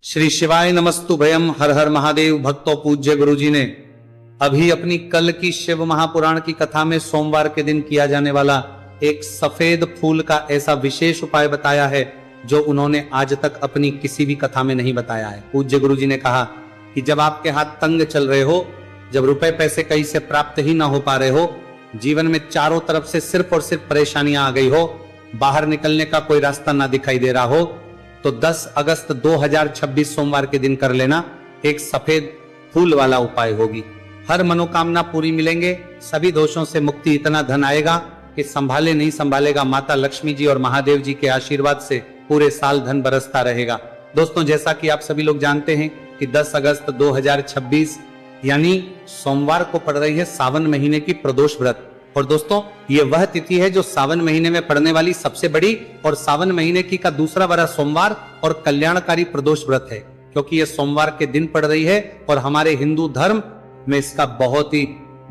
श्री शिवाय नमस्तु भयम। हर हर महादेव। भक्तों, पूज्य गुरुजी ने अभी अपनी कल की शिव महापुराण की कथा में सोमवार के दिन किया जाने वाला एक सफेद फूल का ऐसा विशेष उपाय बताया है जो उन्होंने आज तक अपनी किसी भी कथा में नहीं बताया है। पूज्य गुरुजी ने कहा कि जब आपके हाथ तंग चल रहे हो, जब रुपए पैसे कहीं से प्राप्त ही ना हो पा रहे हो, जीवन में चारों तरफ से सिर्फ और सिर्फ परेशानियां आ गई हो, बाहर निकलने का कोई रास्ता ना दिखाई दे रहा हो, तो 10 अगस्त 2026 सोमवार के दिन कर लेना। एक सफेद फूल वाला उपाय होगी। हर मनोकामना पूरी मिलेंगे, सभी दोषों से मुक्ति, इतना धन आएगा कि संभाले नहीं संभालेगा। माता लक्ष्मी जी और महादेव जी के आशीर्वाद से पूरे साल धन बरसता रहेगा। दोस्तों, जैसा कि आप सभी लोग जानते हैं कि 10 अगस्त 2026 यानी सोमवार को पड़ रही है सावन महीने की प्रदोष व्रत। और दोस्तों, ये वह तिथि है जो सावन महीने में पड़ने वाली सबसे बड़ी और सावन महीने की का दूसरा बड़ा सोमवार और कल्याणकारी प्रदोष व्रत है, क्योंकि ये सोमवार के दिन पड़ रही है और हमारे हिंदू धर्म में इसका बहुत ही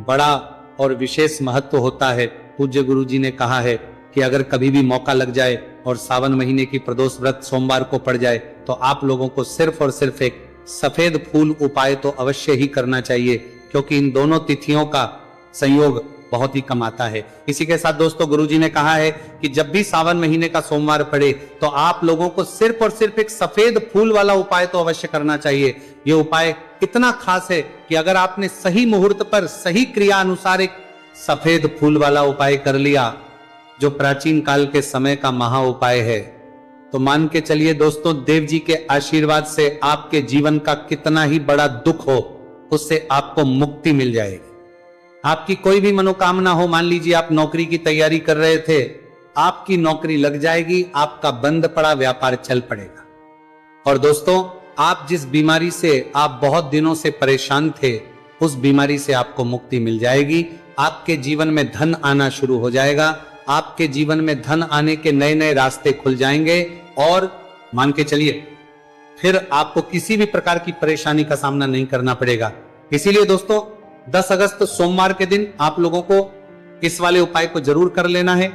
बड़ा और विशेष महत्व होता है। पूज्य गुरु जी ने कहा है कि अगर कभी भी मौका लग जाए और सावन महीने की प्रदोष व्रत सोमवार को पड़ जाए तो आप लोगों को सिर्फ और सिर्फ एक सफेद फूल उपाय तो अवश्य ही करना चाहिए, क्योंकि इन दोनों तिथियों का संयोग बहुत ही कम आता है। इसी के साथ दोस्तों, गुरुजी ने कहा है कि जब भी सावन महीने का सोमवार पड़े तो आप लोगों को सिर्फ और सिर्फ एक सफेद फूल वाला उपाय तो अवश्य करना चाहिए। यह उपाय इतना खास है कि अगर आपने सही मुहूर्त पर सही क्रिया अनुसार एक सफेद फूल वाला उपाय कर लिया, जो प्राचीन काल के समय का महा उपाय है, तो मान के चलिए दोस्तों, देव जी के आशीर्वाद से आपके जीवन का कितना ही बड़ा दुख हो, उससे आपको मुक्ति मिल जाएगी। आपकी कोई भी मनोकामना हो, मान लीजिए आप नौकरी की तैयारी कर रहे थे, आपकी नौकरी लग जाएगी, आपका बंद पड़ा व्यापार चल पड़ेगा। और दोस्तों, आप जिस बीमारी से आप बहुत दिनों से परेशान थे, उस बीमारी से आपको मुक्ति मिल जाएगी। आपके जीवन में धन आना शुरू हो जाएगा। आपके जीवन में धन आने के नए नए रास्ते खुल जाएंगे और मान के चलिए फिर आपको किसी भी प्रकार की परेशानी का सामना नहीं करना पड़ेगा। इसीलिए दोस्तों, 10 अगस्त सोमवार के दिन आप लोगों को इस वाले उपाय को जरूर कर लेना है।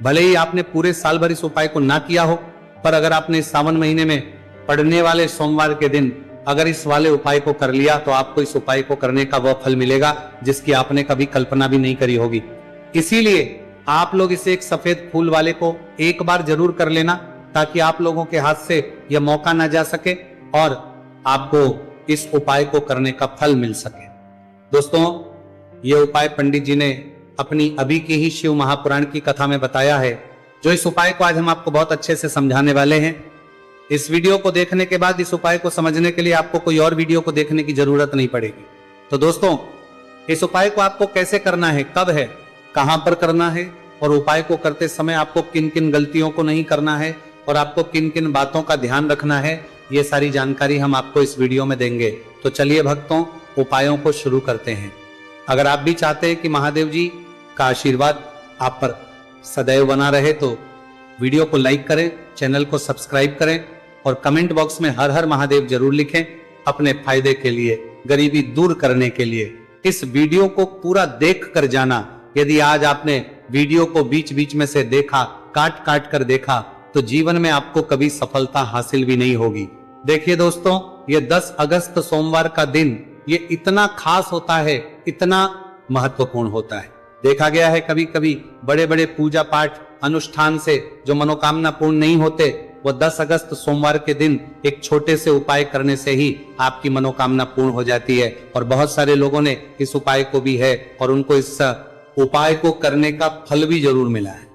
भले ही आपने पूरे साल भर इस उपाय को ना किया हो, पर अगर आपने सावन महीने में पड़ने वाले सोमवार के दिन अगर इस वाले उपाय को कर लिया तो आपको इस उपाय को करने का वह फल मिलेगा जिसकी आपने कभी कल्पना भी नहीं करी होगी। इसीलिए आप लोग इसे एक सफेद फूल वाले को एक बार जरूर कर लेना, ताकि आप लोगों के हाथ से यह मौका ना जा सके और आपको इस उपाय को करने का फल मिल सके। दोस्तों, यह उपाय पंडित जी ने अपनी अभी की ही शिव महापुराण की कथा में बताया है, जो इस उपाय को आज हम आपको बहुत अच्छे से समझाने वाले हैं। इस वीडियो को देखने के बाद इस उपाय को समझने के लिए आपको कोई और वीडियो को देखने की जरूरत नहीं पड़ेगी। तो दोस्तों, इस उपाय को आपको कैसे करना है, कब है, कहां पर करना है और उपाय को करते समय आपको किन किन गलतियों को नहीं करना है और आपको किन किन बातों का ध्यान रखना है, ये सारी जानकारी हम आपको इस वीडियो में देंगे। तो चलिए भक्तों, उपायों को शुरू करते हैं। अगर आप भी चाहते हैं कि महादेव जी का आशीर्वाद आप पर सदैव बना रहे तो वीडियो को लाइक करें, चैनल को सब्सक्राइब करें और कमेंट बॉक्स में हर हर महादेव जरूर लिखें, अपने फायदे के लिए, गरीबी दूर करने के लिए। इस वीडियो को पूरा देख कर जाना। यदि आज आपने वीडियो को बीच बीच में से देखा, काट काट कर देखा, तो जीवन में आपको कभी सफलता हासिल भी नहीं होगी। देखिए दोस्तों, ये 10 अगस्त सोमवार का दिन ये इतना खास होता है, इतना महत्वपूर्ण होता है। देखा गया है कभी कभी बड़े बड़े पूजा पाठ अनुष्ठान से जो मनोकामना पूर्ण नहीं होते, वो 10 अगस्त सोमवार के दिन एक छोटे से उपाय करने से ही आपकी मनोकामना पूर्ण हो जाती है। और बहुत सारे लोगों ने इस उपाय को भी है और उनको इस उपाय को करने का फल भी जरूर मिला है।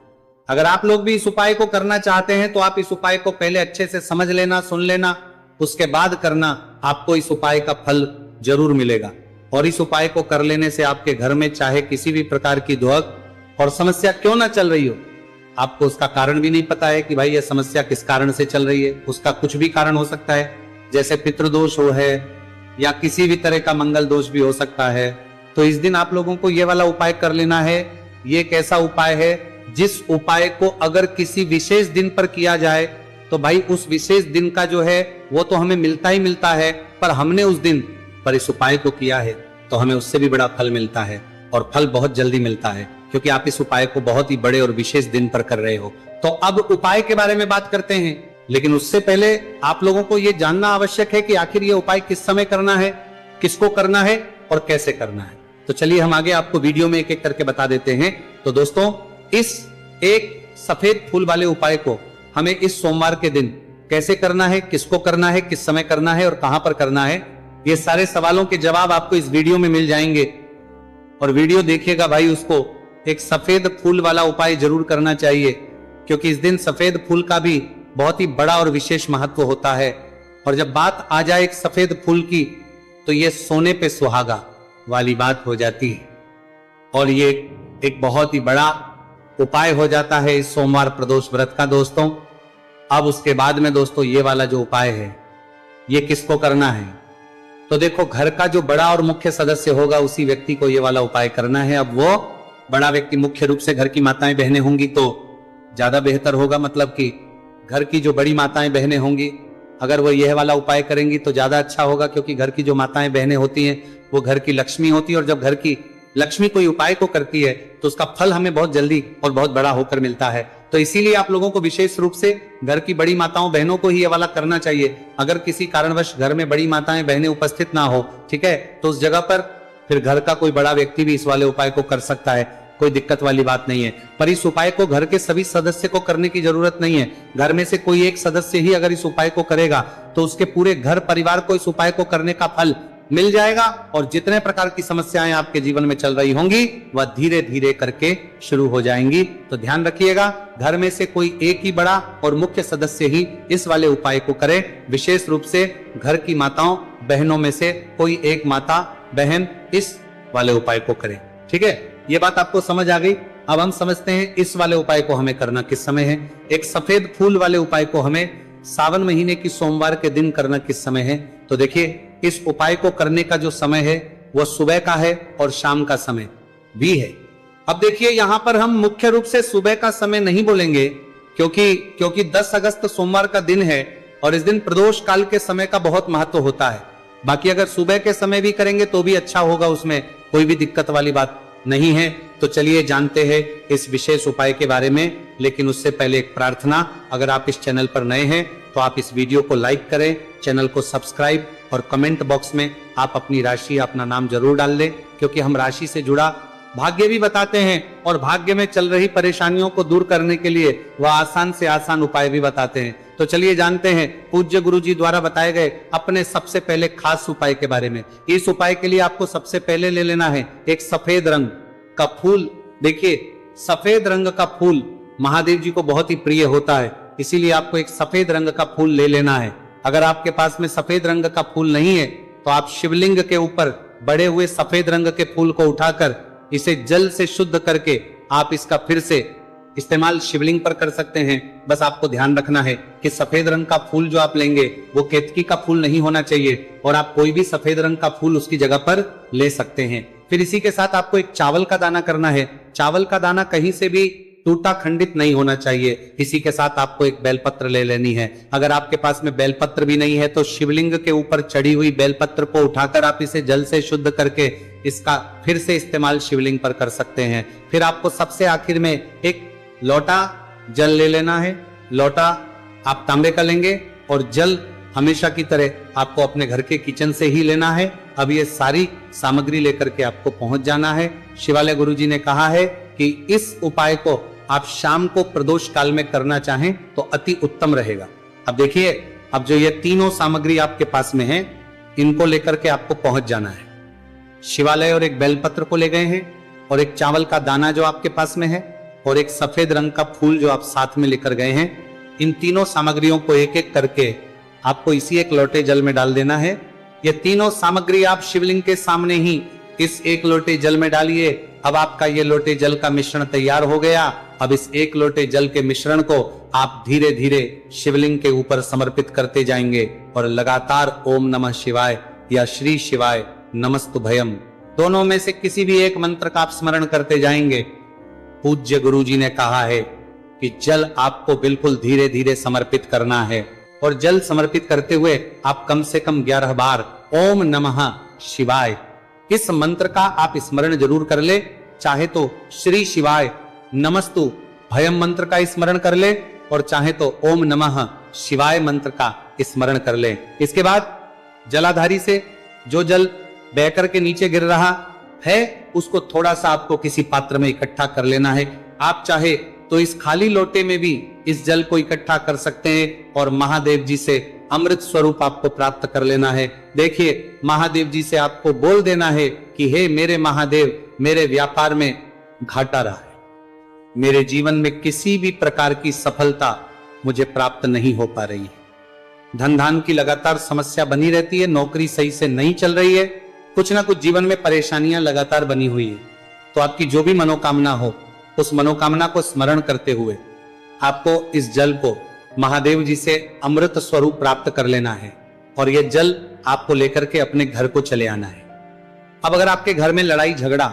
अगर आप लोग भी इस उपाय को करना चाहते हैं तो आप इस उपाय को पहले अच्छे से समझ लेना, सुन लेना, उसके बाद करना। आपको इस उपाय का फल जरूर मिलेगा। और इस उपाय को कर लेने से आपके घर में चाहे किसी भी प्रकार की दुख और समस्या क्यों ना चल रही हो, आपको उसका कारण भी नहीं पता है कि भाई यह समस्या किस कारण से चल रही है, उसका कुछ भी कारण हो सकता है, जैसे पितृदोष हो है या किसी भी तरह का मंगल दोष भी हो सकता है। तो इस दिन आप लोगों को यह वाला उपाय कर लेना है। ये एक ऐसा उपाय है जिस उपाय को अगर किसी विशेष दिन पर किया जाए तो भाई उस विशेष दिन का जो है वो तो हमें मिलता ही मिलता है, पर हमने उस दिन पर इस उपाय को किया है तो हमें उससे भी बड़ा फल मिलता है और फल बहुत जल्दी मिलता है, क्योंकि आप इस उपाय को बहुत ही बड़े और विशेष दिन पर कर रहे हो। तो अब उपाय के बारे में बात करते हैं लेकिन उससे पहले आप लोगों को यह जानना आवश्यक है कि आखिर यह उपाय किस समय करना है, किसको करना है और कैसे करना है। तो चलिए हम आगे आपको वीडियो में एक एक करके बता देते हैं। तो दोस्तों, इस एक सफेद फूल वाले उपाय को हमें इस सोमवार के दिन कैसे करना है, किसको करना है, किस समय करना है और कहां पर करना है, ये सारे सवालों के जवाब आपको इस वीडियो में मिल जाएंगे। और वीडियो देखिएगा भाई, उसको एक सफेद फूल वाला उपाय जरूर करना चाहिए, क्योंकि इस दिन सफेद फूल का भी बहुत ही बड़ा और विशेष महत्व होता है। और जब बात आ जाए एक सफेद फूल की, तो यह सोने पे सुहागा वाली बात हो जाती है और ये एक बहुत ही बड़ा उपाय हो जाता है इस सोमवार प्रदोष व्रत का। दोस्तों, अब उसके बाद में दोस्तों ये वाला जो उपाय है, ये किसको करना है? तो देखो, घर का जो बड़ा और मुख्य सदस्य होगा उसी व्यक्ति को ये वाला उपाय करना है। अब वो बड़ा व्यक्ति मुख्य रूप से घर की माताएं बहनें होंगी तो ज्यादा बेहतर होगा, मतलब कि घर की जो बड़ी माताएं बहनें होंगी, अगर वो यह वाला उपाय करेंगी तो ज्यादा अच्छा होगा, क्योंकि घर की जो माताएं बहनें होती हैं वो घर की लक्ष्मी होती है, और जब घर की लक्ष्मी कोई उपाय को करती है तो उसका फल हमें बहुत जल्दी और बहुत बड़ा होकर मिलता है। तो इसीलिए आप लोगों को विशेष रूप से घर की बड़ी माताओं बहनों को ही ये वाला करना चाहिए। अगर किसी कारणवश घर में बड़ी माताएं बहनें उपस्थित ना हो, ठीक है, तो उस जगह पर फिर घर का कोई बड़ा व्यक्ति भी इस वाले उपाय को कर सकता है, कोई दिक्कत वाली बात नहीं है। पर इस उपाय को घर के सभी सदस्य को करने की जरूरत नहीं है। घर में से कोई एक सदस्य ही अगर इस उपाय को करेगा तो उसके पूरे घर परिवार को इस उपाय को करने का फल मिल जाएगा, और जितने प्रकार की समस्याएं आपके जीवन में चल रही होंगी वह धीरे धीरे करके शुरू हो जाएंगी। तो ध्यान रखिएगा, घर में से कोई एक ही बड़ा और मुख्य सदस्य ही इस वाले उपाय को करे। विशेष रूप से घर की माताओं बहनों में से कोई एक माता बहन इस वाले उपाय को करे। ठीक है, ये बात आपको समझ आ गई। अब हम समझते हैं इस वाले उपाय को हमें करना किस समय है। एक सफेद फूल वाले उपाय को हमें सावन महीने की सोमवार के दिन करना किस समय है? तो देखिए, इस उपाय को करने का जो समय है वह सुबह का है और शाम का समय भी है। अब देखिए, यहां पर हम मुख्य रूप से सुबह का समय नहीं बोलेंगे, क्योंकि 10 अगस्त सोमवार का दिन है और इस दिन प्रदोष काल के समय का बहुत महत्व होता है। बाकी अगर सुबह के समय भी करेंगे तो भी अच्छा होगा, उसमें कोई भी दिक्कत वाली बात नहीं है। तो चलिए जानते हैं इस विशेष उपाय के बारे में। लेकिन उससे पहले एक प्रार्थना, अगर आप इस चैनल पर नए हैं तो आप इस वीडियो को लाइक करें, चैनल को सब्सक्राइब और कमेंट बॉक्स में आप अपनी राशि, अपना नाम जरूर डाल दें, क्योंकि हम राशि से जुड़ा भाग्य भी बताते हैं और भाग्य में चल रही परेशानियों को दूर करने के लिए वह आसान से आसान उपाय भी बताते हैं। तो चलिए जानते हैं पूज्य गुरु जी द्वारा बताए गए अपने सबसे पहले खास उपाय के बारे में। इस उपाय के लिए आपको सबसे पहले ले लेना है एक सफेद रंग का फूल। देखिए, सफेद रंग का फूल महादेव जी को बहुत ही प्रिय होता है, इसीलिए आपको एक सफेद रंग का फूल ले लेना है। अगर आपके पास में सफेद रंग का फूल नहीं है तो आप शिवलिंग के ऊपर बड़े हुए सफेद रंग के फूल को उठाकर इसे जल से शुद्ध करके आप इसका फिर से इस्तेमाल शिवलिंग पर कर सकते हैं। बस आपको ध्यान रखना है कि सफेद रंग का फूल जो आप लेंगे वो केतकी का फूल नहीं होना चाहिए, और आप कोई भी सफेद रंग का फूल उसकी जगह पर ले सकते हैं। फिर इसी के साथ आपको एक चावल का दाना करना है। चावल का दाना कहीं से भी टूटा खंडित नहीं होना चाहिए। इसी के साथ आपको एक बेलपत्र ले लेनी है। अगर आपके पास में बेलपत्र भी नहीं है तो शिवलिंग के ऊपर चढ़ी हुई बेलपत्र को उठाकर आप इसे जल से शुद्ध करके इसका फिर से इस्तेमाल शिवलिंग पर कर सकते हैं। फिर आपको सबसे आखिर में एक लोटा जल ले लेना है। लोटा आप तांबे का लेंगे और जल हमेशा की तरह आपको अपने घर के किचन से ही लेना है। अब ये सारी सामग्री लेकर के आपको पहुंच जाना है। शिवालय गुरुजी ने कहा है कि इस उपाय को आप शाम को प्रदोष काल में करना चाहें तो अति उत्तम रहेगा। अब देखिए, अब जो ये तीनों सामग्री आपके पास में है, इनको लेकर के आपको पहुंच जाना है। शिवालय और एक बेलपत्र को ले गए हैं, और एक चावल का दाना जो आपके पास में है, और एक सफेद रंग का फूल जो आप साथ में लेकर गए हैं। इन तीनों सामग्रियों को एक एक करके आपको इसी एक लोटे जल में डाल देना है। ये तीनों सामग्री आप शिवलिंग के सामने ही इस एक लोटे जल में डालिए। अब आपका ये लोटे जल का मिश्रण तैयार हो गया। अब इस एक लोटे जल के मिश्रण को आप धीरे धीरे शिवलिंग के ऊपर समर्पित करते जाएंगे, और लगातार ओम नमः शिवाय या श्री शिवाय नमस्तुभयम दोनों में से किसी भी एक मंत्र का आप स्मरण करते जाएंगे। पूज्य गुरुजी ने कहा है कि जल आपको बिल्कुल धीरे धीरे समर्पित करना है, और जल समर्पित करते हुए आप कम से कम 11 बार ओम नमः शिवाय इस मंत्र का आप स्मरण जरूर कर ले। चाहे तो श्री शिवाय नमस्तु भयम मंत्र का स्मरण कर ले, और चाहे तो ओम नमः शिवाय मंत्र का स्मरण कर लें। इसके बाद जलाधारी से जो जल बहकर के नीचे गिर रहा है उसको थोड़ा सा आपको किसी पात्र में इकट्ठा कर लेना है। आप चाहे तो इस खाली लोटे में भी इस जल को इकट्ठा कर सकते हैं और महादेव जी से अमृत स्वरूप आपको प्राप्त कर लेना है। देखिए, महादेव जी से आपको बोल देना है कि हे मेरे महादेव, मेरे व्यापार में घाटा रहा है, मेरे जीवन में किसी भी प्रकार की सफलता मुझे प्राप्त नहीं हो पा रही है, धन धान की लगातार समस्या बनी रहती है, नौकरी सही से नहीं चल रही है, कुछ ना कुछ जीवन में परेशानियां लगातार बनी हुई है। तो आपकी जो भी मनोकामना हो उस मनोकामना को स्मरण करते हुए आपको इस जल को महादेव जी से अमृत स्वरूप प्राप्त कर लेना है और यह जल आपको लेकर के अपने घर को चले आना है। अब अगर आपके घर में लड़ाई झगड़ा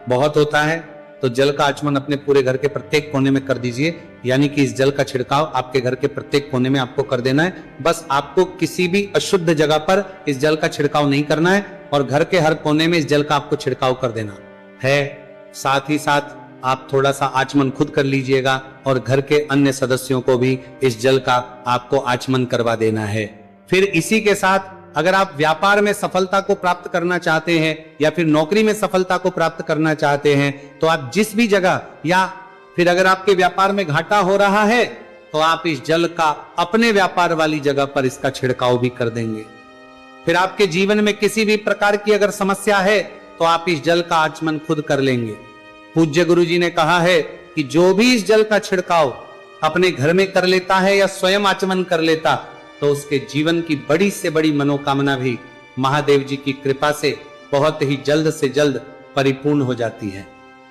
बहुत होता है तो जल का आचमन अपने पूरे घर के प्रत्येक कोने में कर दीजिए, यानी कि इस जल का छिड़काव आपके घर के प्रत्येक कोने में आपको कर देना है। बस आपको किसी भी अशुद्ध जगह पर इस जल का छिड़काव नहीं करना है और घर के हर कोने में इस जल का आपको छिड़काव कर देना है। साथ ही साथ आप थोड़ा सा आचमन खुद कर लीजिएगा और घर के अन्य सदस्यों को भी इस जल का आपको आचमन करवा देना है। फिर इसी के साथ अगर आप व्यापार में सफलता को प्राप्त करना चाहते हैं या फिर नौकरी में सफलता को प्राप्त करना चाहते हैं तो आप जिस भी जगह, या फिर अगर आपके व्यापार में घाटा हो रहा है तो आप इस जल का अपने व्यापार वाली जगह पर इसका छिड़काव भी कर देंगे। फिर आपके जीवन में किसी भी प्रकार की अगर समस्या है तो आप इस जल का आचमन खुद कर लेंगे। पूज्य गुरु जी ने कहा है कि जो भी इस जल का छिड़काव अपने घर में कर लेता है या स्वयं आचमन कर लेता तो उसके जीवन की बड़ी से बड़ी मनोकामना भी महादेव जी की कृपा से बहुत ही जल्द से जल्द परिपूर्ण हो जाती है।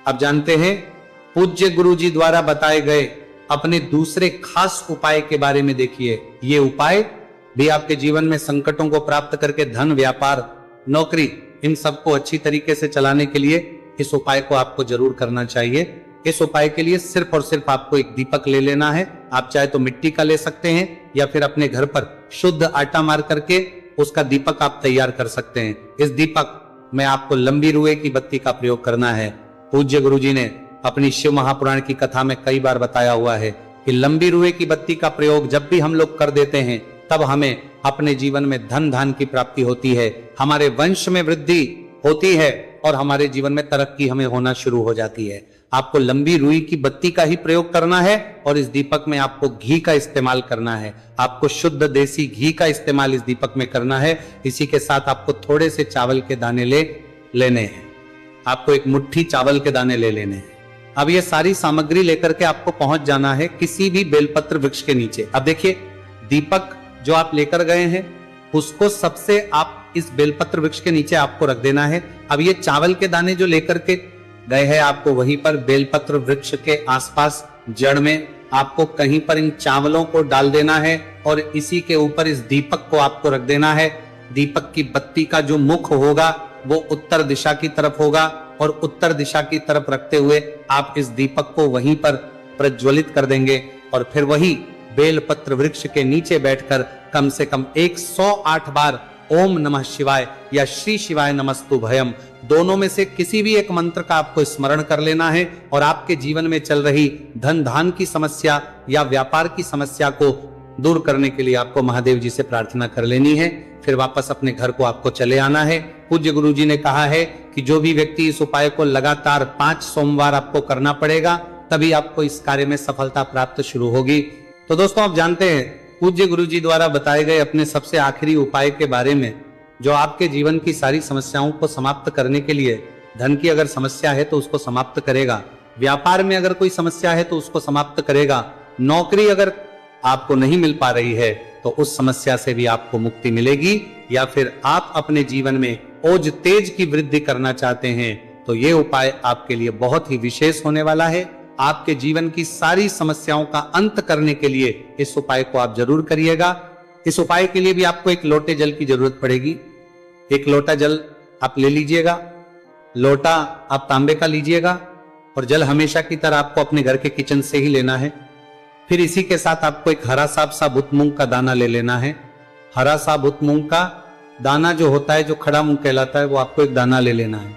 अब जानते हैं पूज्य गुरु जी द्वारा बताए गए अपने दूसरे खास उपाय के बारे में। देखिए, ये उपाय भी आपके जीवन में संकटों को प्राप्त करके धन, व्यापार, नौकरी, इन सबको अच्छी तरीके से चलाने के लिए इस उपाय को आपको जरूर करना चाहिए। इस उपाय के लिए सिर्फ और सिर्फ आपको एक दीपक ले लेना है। आप चाहे तो मिट्टी का ले सकते हैं या फिर अपने घर पर शुद्ध आटा मार करके उसका दीपक आप तैयार कर सकते हैं। इस दीपक में आपको लंबी रुए की बत्ती का प्रयोग करना है। पूज्य गुरु जी ने अपनी शिव महापुराण की कथा में कई बार बताया हुआ है कि लंबी रुए की बत्ती का प्रयोग जब भी हम लोग कर देते हैं तब हमें अपने जीवन में धन धान की प्राप्ति होती है, हमारे वंश में वृद्धि होती है और हमारे जीवन में तरक्की हमें होना शुरू हो जाती है। आपको लंबी रुई की बत्ती का ही प्रयोग करना है और इस दीपक में आपको घी का इस्तेमाल करना है। आपको शुद्ध देसी घी का इस्तेमाल इस दीपक में करना है। इसी के साथ आपको थोड़े से चावल के दाने लेने हैं। आपको एक मुट्ठी चावल के दाने ले लेने हैं। अब ये सारी सामग्री लेकर के आपको पहुंच जाना है किसी भी बेलपत्र वृक्ष के नीचे। अब देखिए, दीपक जो आप लेकर गए हैं उसको सबसे आप इस बेलपत्र वृक्ष के नीचे आपको रख देना है। अब ये चावल के दाने जो लेकर के गए हैं आपको वहीं पर बेलपत्र वृक्ष के आसपास जड़ में आपको कहीं पर इन चावलों को डाल देना है और इसी के ऊपर इस दीपक को आपको रख देना है। दीपक की बत्ती का जो मुख होगा वो उत्तर दिशा की तरफ होगा और उत्तर दिशा की तरफ रखते हुए आप इस दीपक को वहीं पर प्रज्वलित कर देंगे और फिर वही बेलपत्र वृक्ष के नीचे बैठकर कम से कम 108 बार ओम नमः शिवाय या श्री शिवाय नमस्तु भयम, दोनों में से किसी भी एक मंत्र का आपको स्मरण कर लेना है और आपके जीवन में चल रही धन धान की समस्या या व्यापार की समस्या को दूर करने के लिए आपको महादेव जी से प्रार्थना कर लेनी है। फिर वापस अपने घर को आपको चले आना है। पूज्य गुरु जी ने कहा है कि जो भी व्यक्ति इस उपाय को लगातार 5 सोमवार आपको करना पड़ेगा तभी आपको इस कार्य में सफलता प्राप्त शुरू होगी। तो दोस्तों, आप जानते हैं पूज्य गुरु जी द्वारा बताए गए अपने सबसे आखिरी उपाय के बारे में जो आपके जीवन की सारी समस्याओं को समाप्त करने के लिए, धन की अगर समस्या है तो उसको समाप्त करेगा, व्यापार में अगर कोई समस्या है तो उसको समाप्त करेगा, नौकरी अगर आपको नहीं मिल पा रही है तो उस समस्या से भी आपको मुक्ति मिलेगी, या फिर आप अपने जीवन में ओज तेज की वृद्धि करना चाहते हैं तो ये उपाय आपके लिए बहुत ही विशेष होने वाला है। आपके जीवन की सारी समस्याओं का अंत करने के लिए इस उपाय को आप जरूर करिएगा। इस उपाय के लिए भी आपको एक लोटे जल की जरूरत पड़ेगी। एक लोटा जल आप ले लीजिएगा। लोटा आप तांबे का लीजिएगा और जल हमेशा की तरह आपको अपने घर के किचन से ही लेना है। फिर इसी के साथ आपको एक हरा साबुत मूंग का दाना ले लेना है। हरा साबुत मूंग का दाना जो होता है, जो खड़ा मूंग कहलाता है, वो आपको एक दाना ले लेना है।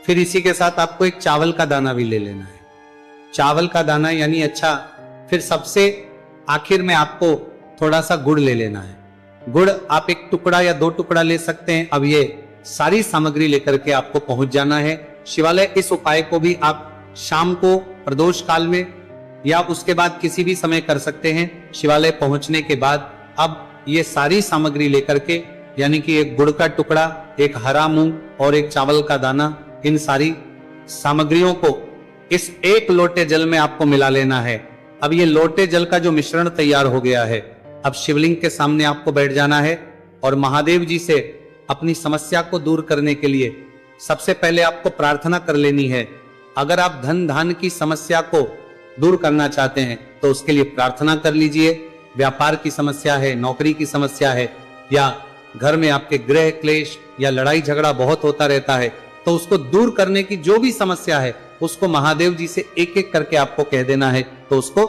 फिर इसी के साथ आपको एक चावल का दाना भी ले लेना है। चावल का दाना यानी अच्छा। फिर सबसे आखिर में आपको थोड़ा सा गुड़ ले लेना है। गुड़ आप एक टुकड़ा या 2 टुकड़ा ले सकते हैं। अब ये सारी सामग्री लेकर के आपको पहुंच जाना है शिवालय। इस उपाय को भी आप शाम को प्रदोष काल में या उसके बाद किसी भी समय कर सकते हैं। शिवालय पहुंचने के बाद अब ये सारी सामग्री लेकर के, यानी कि एक गुड़ का टुकड़ा, एक हरा मूंग और एक चावल का दाना, इन सारी सामग्रियों को इस 1 लोटे जल में आपको मिला लेना है। अब ये लोटे जल का जो मिश्रण तैयार हो गया है, अब शिवलिंग के सामने आपको बैठ जाना है और महादेव जी से अपनी समस्या को दूर करने के लिए सबसे पहले आपको प्रार्थना कर लेनी है। अगर आप धन धान की समस्या को दूर करना चाहते हैं तो उसके लिए प्रार्थना कर लीजिए। व्यापार की समस्या है, नौकरी की समस्या है, या घर में आपके गृह क्लेश या लड़ाई झगड़ा बहुत होता रहता है, तो उसको दूर करने की जो भी समस्या है उसको महादेव जी से एक एक करके आपको कह देना है। तो उसको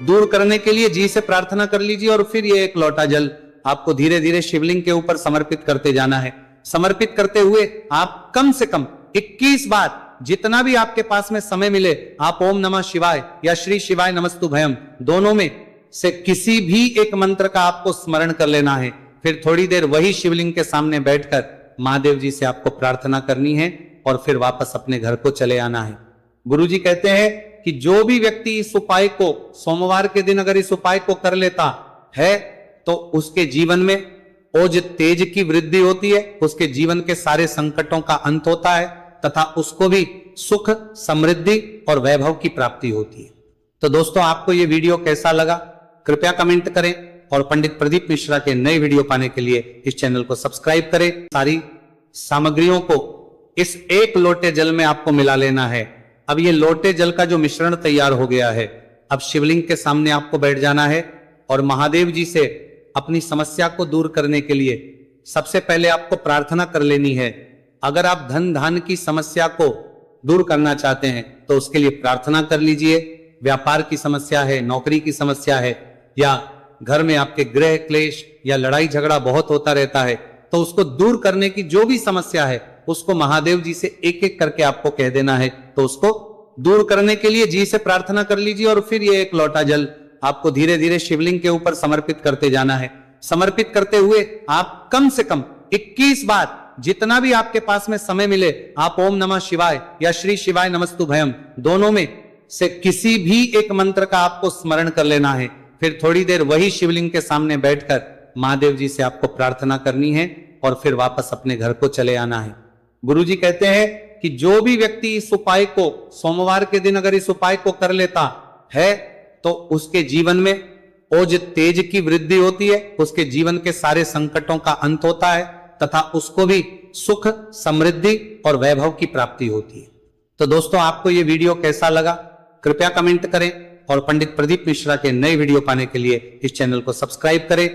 दूर करने के लिए जी से प्रार्थना कर लीजिए और फिर ये 1 लोटा जल आपको धीरे धीरे शिवलिंग के ऊपर समर्पित करते जाना है। समर्पित करते हुए आप कम से कम 21 बार, जितना भी आपके पास में समय मिले, आप ओम नमः शिवाय या श्री शिवाय नमस्तुभयम दोनों में से किसी भी एक मंत्र का आपको स्मरण कर लेना है। फिर थोड़ी देर वही शिवलिंग के सामने बैठकर महादेव जी से आपको प्रार्थना करनी है और फिर वापस अपने घर को चले आना है। गुरुजी कहते हैं कि जो भी व्यक्ति इस उपाय को सोमवार के दिन अगर इस उपाय को कर लेता है तो उसके जीवन में ओज तेज की वृद्धि होती है, उसके जीवन के सारे संकटों का अंत होता है तथा उसको भी सुख, समृद्धि और वैभव की प्राप्ति होती है। तो दोस्तों, आपको ये वीडियो कैसा लगा कृपया कमेंट करें और पंडित प्रदीप मिश्रा के नए वीडियो पाने के लिए इस चैनल को सब्सक्राइब करें। सारी सामग्रियों को इस 1 लोटे जल में आपको मिला लेना है। अब ये लोटे जल का जो मिश्रण तैयार हो गया है, अब शिवलिंग के सामने आपको बैठ जाना है और महादेव जी से अपनी समस्या को दूर करने के लिए सबसे पहले आपको प्रार्थना कर लेनी है। अगर आप धन धान की समस्या को दूर करना चाहते हैं तो उसके लिए प्रार्थना कर लीजिए। व्यापार की समस्या है, नौकरी की समस्या है, या घर में आपके गृह क्लेश या लड़ाई झगड़ा बहुत होता रहता है, तो उसको दूर करने की जो भी समस्या है उसको महादेव जी से एक एक करके आपको कह देना है। तो उसको दूर करने के लिए जी से प्रार्थना कर लीजिए और फिर ये 1 लोटा जल आपको धीरे धीरे शिवलिंग के ऊपर समर्पित करते जाना है। समर्पित करते हुए आप कम से कम 21 बार, जितना भी आपके पास में समय मिले, आप ओम नमः शिवाय या श्री शिवाय नमस्तुभयम दोनों में से किसी भी एक मंत्र का आपको स्मरण कर लेना है। फिर थोड़ी देर वही शिवलिंग के सामने बैठकर महादेव जी से आपको प्रार्थना करनी है और फिर वापस अपने घर को चले आना है। गुरुजी कहते हैं कि जो भी व्यक्ति इस उपाय को सोमवार के दिन अगर इस उपाय को कर लेता है तो उसके जीवन में ओज तेज की वृद्धि होती है, उसके जीवन के सारे संकटों का अंत होता है तथा उसको भी सुख, समृद्धि और वैभव की प्राप्ति होती है। तो दोस्तों, आपको ये वीडियो कैसा लगा कृपया कमेंट करें और पंडित प्रदीप मिश्रा के नए वीडियो पाने के लिए इस चैनल को सब्सक्राइब करें।